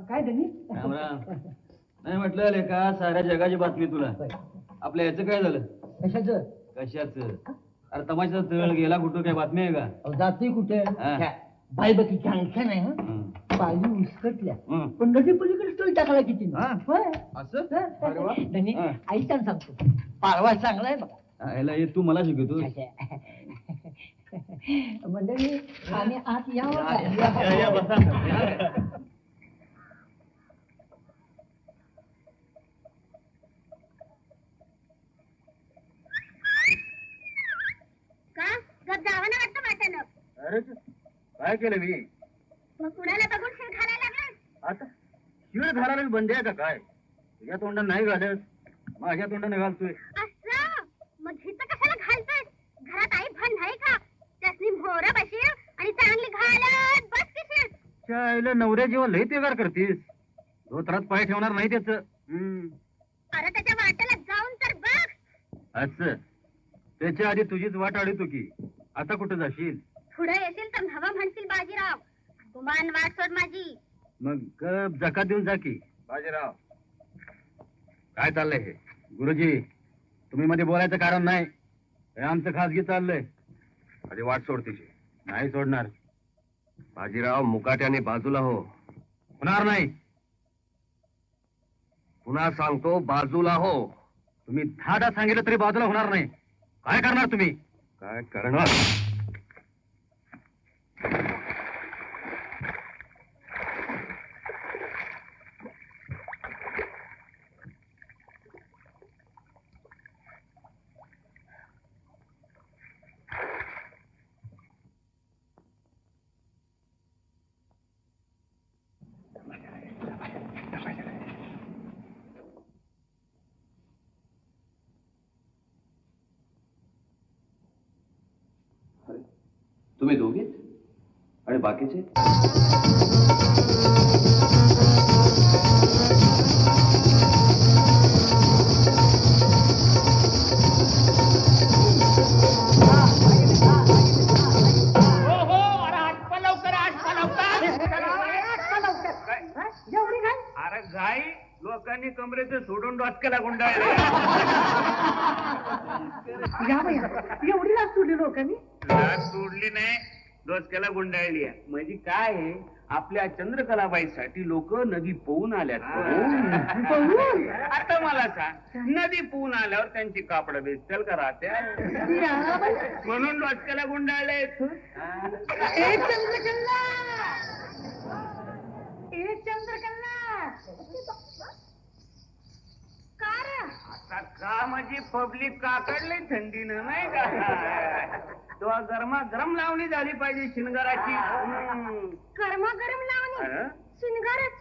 काय धनी राम राम. नाही म्हटलं लेका साऱ्या जगाची बातमी तुला. आपल्या याचं काय झालं? कशाचं? कशाचं? अरे तमाशाचा तळ गेला कुठं, काय बातमी आहे का? जाते कुठे? हा. बाई बकी छान आहे. पायी उसकटल्या पण नदी पलीकडे स्टोल टाकला किती असं धनी आई छान सांगतो. पारवा चांगला आहे बघा. याला हे तू मला शिकवतो. मंडळी आणि आत यावं अरे काय केलं मी? मग कुणाला बघून शिव घालायला लागलास? आता शिळ घालायला बंदी आहे का काय? तुझ्या तोंडात नाही घालत, माझ्या तोंडाने घालतोय. असं मग हिचं कशाला घालतोय? घरात आई भन नाही का? त्यासनी मोहर बशील आणि चांगली घालत बस किशील. चायला नवऱ्या जेव्हा लय तेगार करतीस, धोत्रात पाय ठेवणार नाही त्याच. अरे त्याच्या वाट्याला जाऊन तर बघ. असं त्याच्या आधी तुझीच वाट आडतो की. आता कुठं जाशील? पुढे येशील तर हवा म्हणतील बाजीराव. गुमान वाट सोड माझी. मग गप जकात देऊन जा की. बाजीराव काय चाललंय हे? गुरुजी तुम्ही मध्ये बोलायचं कारण नाही. हे आमचं खासगी चाललंय. आधी वाट सोड तिची. नाही सोडणार. बाजीराव मुकाट्याने बाजूला हो. होणार नाही. पुन्हा सांगतो बाजूला हो. तुम्ही 10दा सांगितलं तरी बाजूला होणार नाही. काय करणार तुम्ही? काय करणार? तुम्ही दोघेच आणि बाकीचे? अरे गाई लोकांनी कमरेचे सोडून डोसक्याला गुंडाळले. एवढी लाच सोडली लोकांनी. लाज सोडली नाही, डोसक्याला गुंडाळली. म्हणजे काय आहे, आपल्या चंद्रकलाबाईसाठी लोक नदी पोहून आल्यात. आता मला सांग, नदी पोहून आल्यावर त्यांची कापडं बेसतील का राहत्या? म्हणून डोसक्याला गुंडाळले. आता का म्हणजे पब्लिक काकडले थंडीनं नाही का? तेव्हा गरमा गरम लावणी झाली पाहिजे शिनगाराची. गरमागरम लावणी शिनगाराची.